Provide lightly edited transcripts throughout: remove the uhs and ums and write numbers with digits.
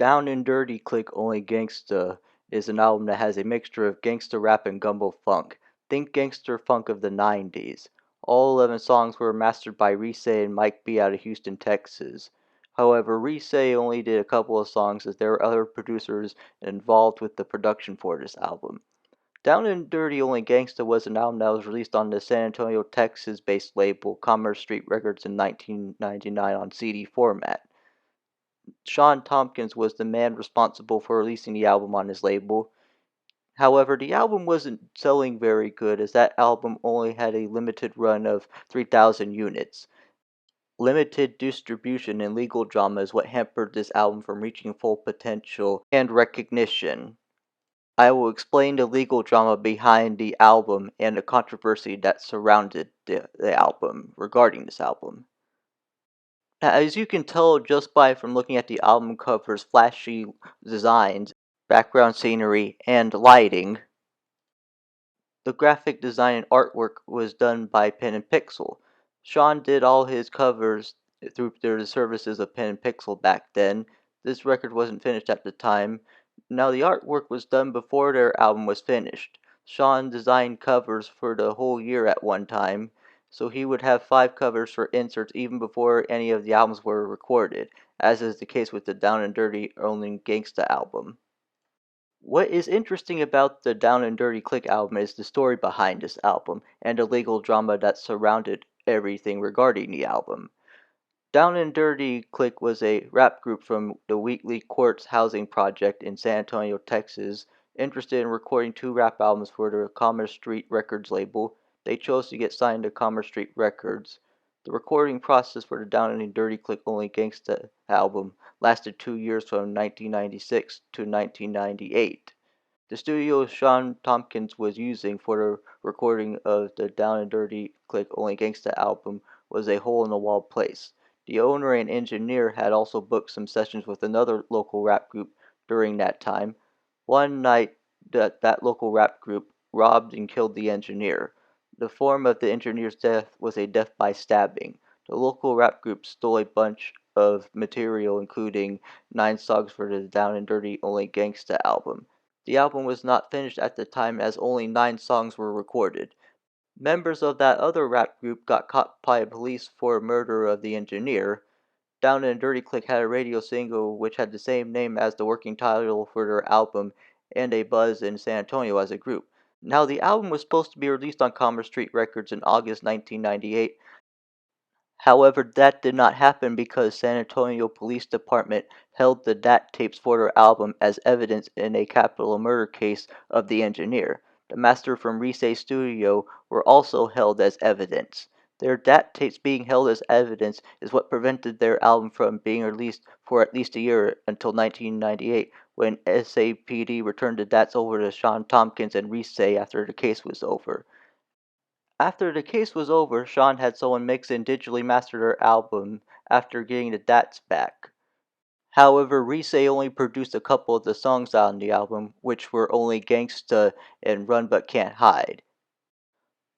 Down and Dirty Click Only Gangsta is an album that has a mixture of gangsta rap and gumbo funk. Think gangster funk of the 90s. All 11 songs were mastered by Reese and Mike B out of Houston, Texas. However, Reese only did a couple of songs as there were other producers involved with the production for this album. Down and Dirty Only Gangsta was an album that was released on the San Antonio, Texas based label Commerce Street Records in 1999 on CD format. Sean Tompkins was the man responsible for releasing the album on his label. However, the album wasn't selling very good as that album only had a limited run of 3,000 units. Limited distribution and legal drama is what hampered this album from reaching full potential and recognition. I will explain the legal drama behind the album and the controversy that surrounded the album regarding this album. As you can tell just by from looking at the album cover's flashy designs, background scenery, and lighting, the graphic design and artwork was done by Pen and Pixel. Sean did all his covers through the services of Pen and Pixel back then. This record wasn't finished at the time. Now the artwork was done before their album was finished. Sean designed covers for the whole year at one time, so he would have 5 covers for inserts even before any of the albums were recorded, as is the case with the Down and Dirty Only Gangsta album. What is interesting about the Down and Dirty Click album is the story behind this album and the legal drama that surrounded everything regarding the album. Down and Dirty Click was a rap group from the Weekly Quartz Housing Project in San Antonio, Texas, interested in recording 2 rap albums for the Commerce Street Records label. They chose to get signed to Commerce Street Records. The recording process for the Down and Dirty Click Only Gangsta album lasted 2 years from 1996 to 1998. The studio Sean Tompkins was using for the recording of the Down and Dirty Click Only Gangsta album was a hole-in-the-wall place. The owner and engineer had also booked some sessions with another local rap group during that time. One night, that local rap group robbed and killed the engineer. The form of the engineer's death was a death by stabbing. The local rap group stole a bunch of material, including 9 songs for the Down and Dirty Only Gangsta album. The album was not finished at the time as only 9 songs were recorded. Members of that other rap group got caught by police for murder of the engineer. Down and Dirty Click had a radio single which had the same name as the working title for their album and a buzz in San Antonio as a group. Now, the album was supposed to be released on Commerce Street Records in August 1998. However, that did not happen because San Antonio Police Department held the DAT tapes for their album as evidence in a capital murder case of the engineer. The master from Rise's studio were also held as evidence. Their DAT tapes being held as evidence is what prevented their album from being released for at least a year until 1998 when SAPD returned the DATs over to Sean Tompkins and Rise after the case was over. After the case was over, Sean had someone mix and digitally master their album after getting the DATs back. However, Rise only produced a couple of the songs on the album, which were only Gangsta and Run But Can't Hide.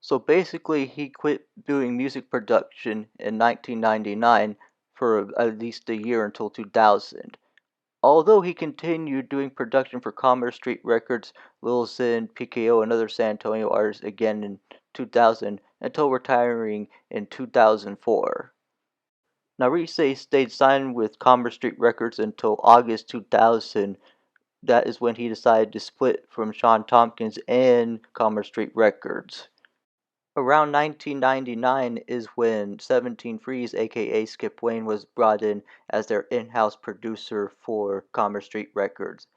So basically, he quit doing music production in 1999 for at least a year until 2000. Although he continued doing production for Commerce Street Records, Lil Sin, PKO, and other San Antonio artists again in 2000 until retiring in 2004. Now, Rise stayed signed with Commerce Street Records until August 2000. That is when he decided to split from Sean Tompkins and Commerce Street Records. Around 1999 is when 17 Freeze, aka Skip Wayne, was brought in as their in-house producer for Commerce Street Records.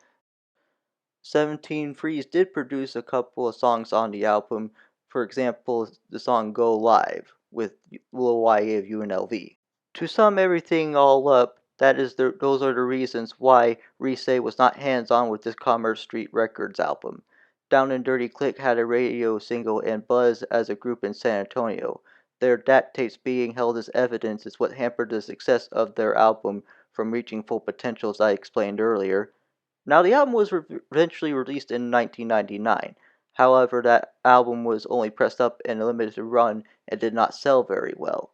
17 Freeze did produce a couple of songs on the album, for example, the song Go Live with Lil YA of UNLV. To sum everything all up, those are the reasons why Rise was not hands-on with this Commerce Street Records album. Down and Dirty Click had a radio single and buzz as a group in San Antonio. Their DAT tapes being held as evidence is what hampered the success of their album from reaching full potential, as I explained earlier. Now, the album was eventually released in 1999. However, that album was only pressed up in a limited run and did not sell very well.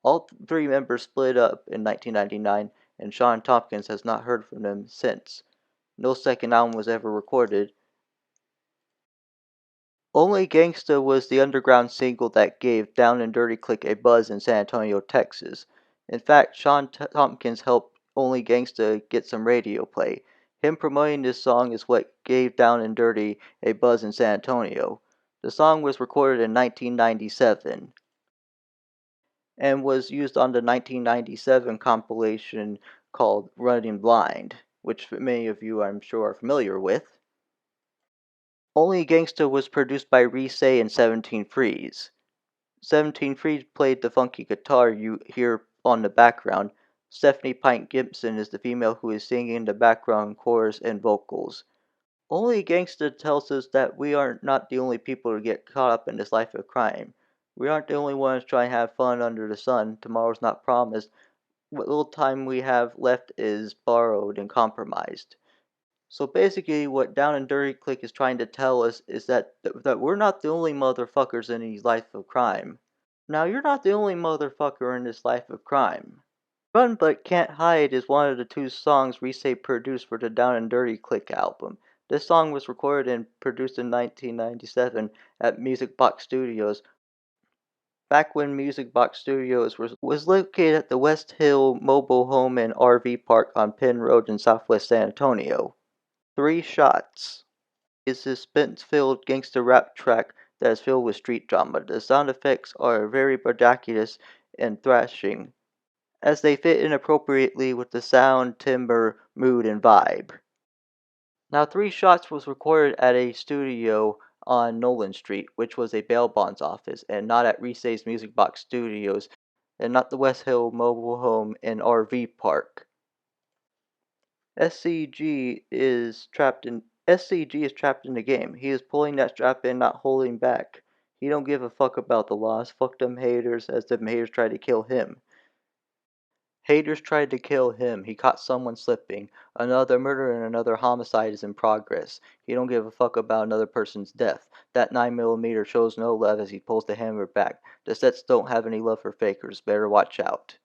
All 3 members split up in 1999, and Sean Tompkins has not heard from them since. No second album was ever recorded. Only Gangsta was the underground single that gave Down and Dirty Click a buzz in San Antonio, Texas. In fact, Sean Tompkins helped Only Gangsta get some radio play. Him promoting this song is what gave Down and Dirty a buzz in San Antonio. The song was recorded in 1997 and was used on the 1997 compilation called Running Blind, which many of you I'm sure are familiar with. Only Gangsta was produced by Reese and 17 Freeze. 17 Freeze played the funky guitar you hear on the background. Stephanie Pint Gibson is the female who is singing in the background chorus and vocals. Only Gangsta tells us that we are not the only people to get caught up in this life of crime. We aren't the only ones trying to have fun under the sun. Tomorrow's not promised. What little time we have left is borrowed and compromised. So basically, what Down and Dirty Click is trying to tell us is that we're not the only motherfuckers in these life of crime. Now, you're not the only motherfucker in this life of crime. Run But Can't Hide is one of the two songs Reese produced for the Down and Dirty Click album. This song was recorded and produced in 1997 at Music Box Studios, back when Music Box Studios was located at the West Hill Mobile Home and RV Park on Penn Road in southwest San Antonio. 3 Shots is a suspense-filled gangster rap track that is filled with street drama. The sound effects are very ridiculous and thrashing, as they fit in appropriately with the sound, timbre, mood, and vibe. Now, 3 Shots was recorded at a studio on Nolan Street, which was a bail bonds office, and not at Reese's Music Box Studios, and not the West Hill Mobile Home and RV Park. SCG is trapped in the game. He is pulling that strap in, not holding back. He don't give a fuck about the loss. Fuck them haters, as them haters tried to kill him. Haters tried to kill him. He caught someone slipping. Another murder and another homicide is in progress. He don't give a fuck about another person's death. That 9mm shows no love as he pulls the hammer back. The sets don't have any love for fakers. Better watch out.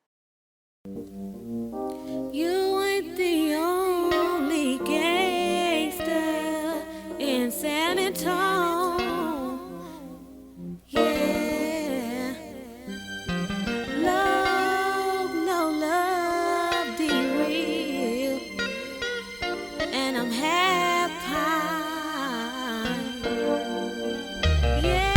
You ain't the only gangster in San Antonio. Yeah. Love, no love, be real. And I'm half pine. Yeah.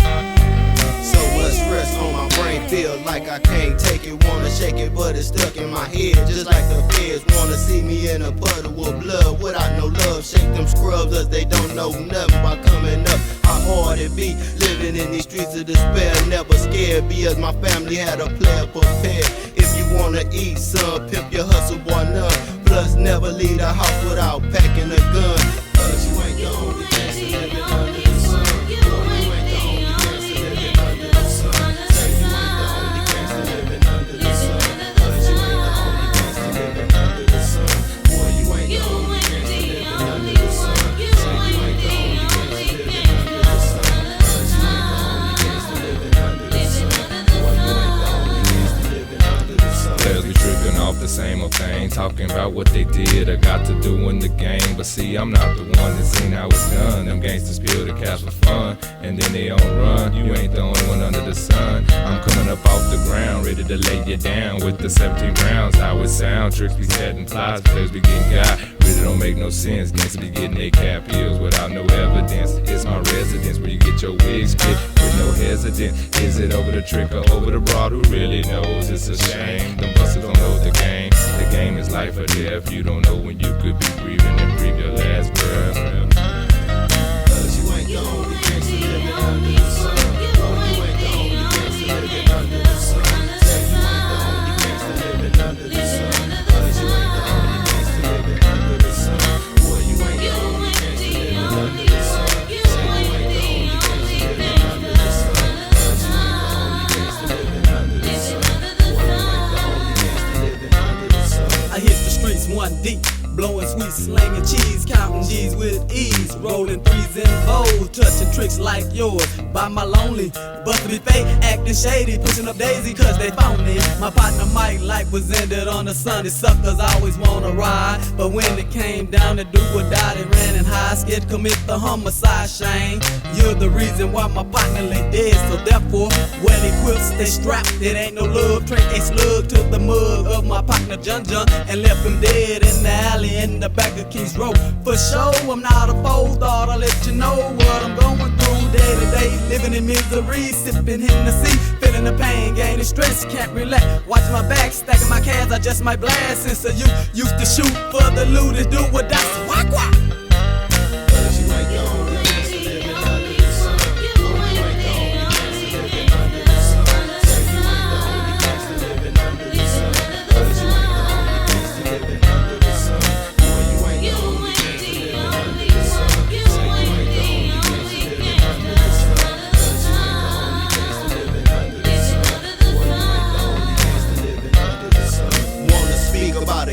So much stress on my brain, feel like I can't take it. Wanna shake it, but it's stuck in my head. Just like the feds wanna see me in a puddle of blood without no love. Shake them scrubs as they don't know nothing by coming up. How hard it be living in these streets of despair. Never scared because my family had a player prepared. If you wanna eat, son, pimp your hustle, boy, none. Plus, never leave the house without packing a gun. Cause you ain't the only gangster living under the sun. Boy, you ain't the only gangster living under the sun. Say you ain't the only gangster living under the sun. Cause you ain't the only gangster living under the sun. Boy, you ain't the only gangster living under the sun. Say you ain't the only gangster living under the sun. Cause you ain't the only gangster living under the sun. Boy, you ain't the only gangster living under the sun. Players be tripping off the same old thing, talking about what they did or got to do in the game. But see, I'm not the one that seen how it's done. Them gangsters spill the cash for fun, and then they on run. You ain't the only one under the sun. I'm coming up off the ground, ready to lay you down with the 17 rounds. How it sound, tricks be setting plies, players be getting got. Really don't make no sense. Gangsters be getting their cap heels without no evidence. It's my residence where you get your wigs spit with no hesitance. Is it over the trick or over the broad? Who really knows? It's a shame. Them busters don't know the game. The game is life or death. You don't know when you could be breathing and breathe your last breath. Cause you ain't the only gangster living under the sun. Boy, you ain't the only gangster living under the sun. Say you ain't the only gangster living under the sun. Cause you ain't the only gangster living under the sun. Boy, you ain't the only gangster living under the sun. Say you ain't the only gangster living under the sun. Cause you ain't the only gangster living under the sun. Boy, you ain't the only gangster living under the sun. I hit the streets one deep, blowing doing sweet slinging cheese, counting G's with ease, rolling threes and fours, touching tricks like yours. By my lonely, bustin' me fake, acting shady, pushing up Daisy 'cause they phony. My partner Mike life was ended on the Sunday. Suckers always wanna ride, but when it came down to do or die, they ran and high, scared to commit the homicide. Shame, you're the reason why my partner lay dead. So therefore, well equipped, stay strapped. It ain't no love, train a slug to the mug of my partner Jun Jun and left him dead in the alley in the back of Kings Road. For sure, I'm not a fool, thought I'll let you know what I'm going through day to day, living in misery, sipping Hennessy, feeling the pain, gaining stress, can't relax. Watching my back, stacking my cans, I just might blast. Since you used to shoot for the loot and do what that's whack whack.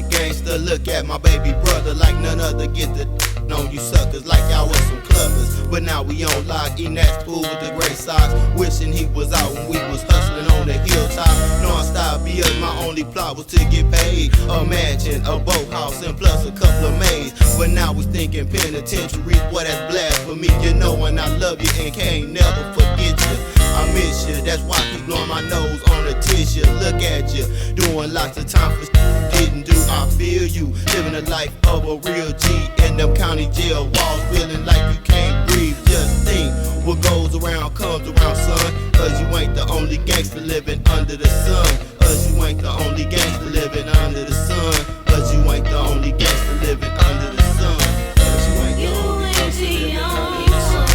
Gangsta, look at my baby brother like none other. Get the on you suckers like y'all was some clubbers. But now we on lock, eating that food with the gray socks. Wishing he was out when we was hustling on the hilltop. Non-stop BS, my only plot was to get paid. Imagine a boathouse and plus a couple of maids. But now we thinking penitentiary, boy that's blasphemy. You know and I love you and can't never forget you. I miss you, that's why I keep blowing my nose on the tissue. Look at you, doing lots of time for didn't do. I feel you, living the life of a real G in them county jail walls, feeling like you can't breathe. Just think, what goes around comes around, son. 'Cause you ain't the only gangster living under the sun. 'Cause you ain't the only gangster living under the sun. 'Cause you ain't the only gangster living under the sun. 'Cause you ain't the only gangster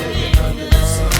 living under the sun.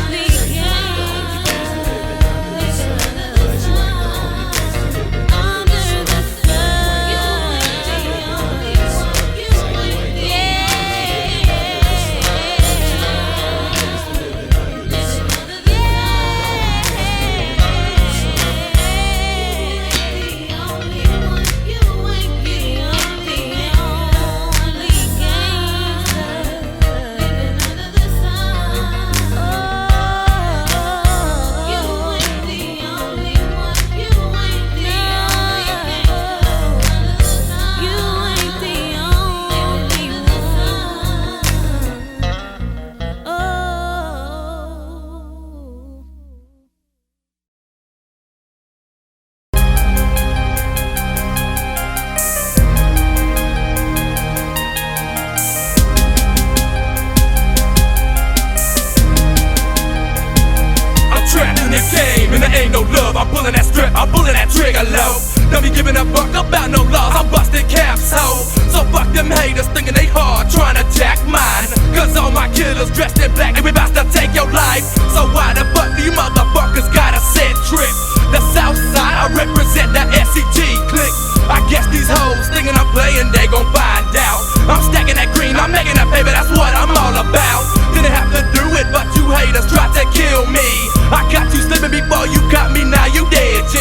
Ain't no love, I'm pulling that strip, I'm pulling that trigger low. Don't be giving a fuck about no laws, I'm busting caps, ho. So fuck them haters thinking they hard, trying to jack mine. 'Cause all my killers dressed in black, and we about to take your life. So why the fuck do you motherfuckers got a set trip? The south side, I represent the SCG clique. I guess these hoes thinking I'm playing, they gon' find out. I'm stacking that green, I'm making that paper, that's what I'm all about. Didn't have to do it, but you haters tried to kill me. I got you slipping before you got me, now you dead, G.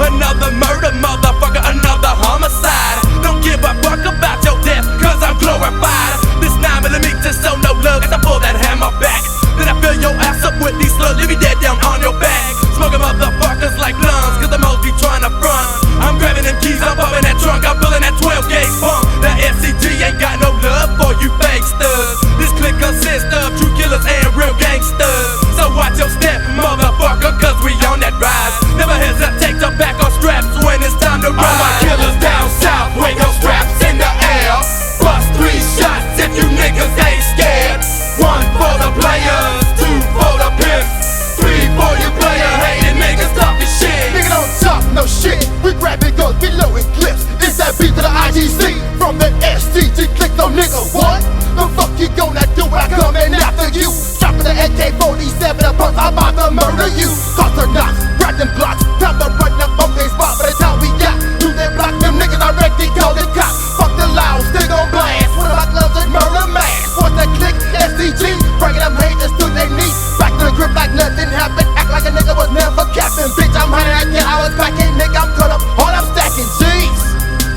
Another murder, motherfucker, another homicide. Don't give a fuck about your death, 'cause I'm glorified. This 9mm, so no love as I pull that hammer back. Then I fill your ass up with these slugs, leave me dead down on your back. Smoking motherfuckers like lungs, 'cause the most be trying to front. I'm grabbing them keys, I'm popping that trunk, I'm pulling that 12-gauge pump. That SCG ain't got no love for you fake studs. This clique consists of true killers and real gangsters. So watch your step, motherfucker, 'cause we on that rise. Never hesitate to back on straps when it's time to ride. All my killers down south, wave your straps in the air. Bust 3 shots if you niggas ain't scared. 1 for the players, 2 for the pimps, 3 for you player hating niggas talking shit. Nigga don't talk no shit, we grabbing guns, we loading clips. It's that beat to the IGC from the STG click, no nigga, what? The fuck you gonna do when I come in after you? Dropping the AK-47 up, I'm about to murder you. Cost or not, grab them blocks, time to run up on their spot. By the time we got to that block, them niggas already called the cops. Fuck the loud, still gon' blast. One of my gloves and murder mass. What's that click? STG, bringing them haters to their knees. Back to the grip like nothing happened. Act like a nigga was never capping. Bitch, I'm hiding, I get I was packing. Nigga, I'm cut up, all I'm stacking. Jeez,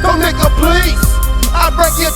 no nigga, please.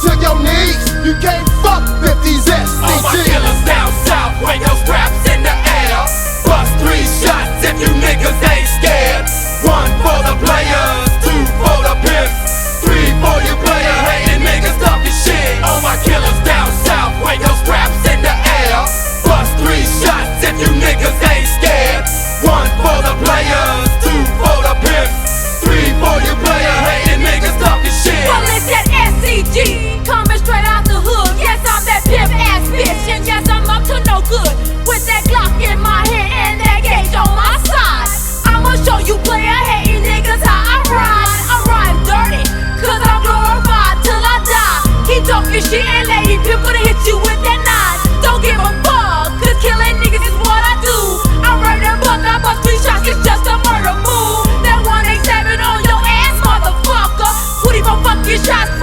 to your knees. You can't fuck with these SDGs. All my killers down south, wave your straps in the air. Bust 3 shots if you niggas ain't scared. 1 for the players, 2 for the pimps, 3 for you player hating niggas talking shit. All my killers down south, wave your straps in the air. Bust 3 shots if you niggas ain't scared. 1 for the players, 2 for the pimps, 3 for you player hating niggas talking shit. Well, it's that SCG, coming straight out the hood. Yes, I'm that pimp ass bitch, and yes, I'm up to no good. With that Glock in my hand and that gauge on my side, I'ma show you player hating niggas how I ride. I ride dirty, cause I'm glorified till I die. Keep talking shit and lady pimp gonna hit you with that 9. Don't give a fuck, cause killing niggas is what I do. I murder buck, I bust 3 shots, it's just a murder move. That 187 on your ass, motherfucker. 24 fucking shots.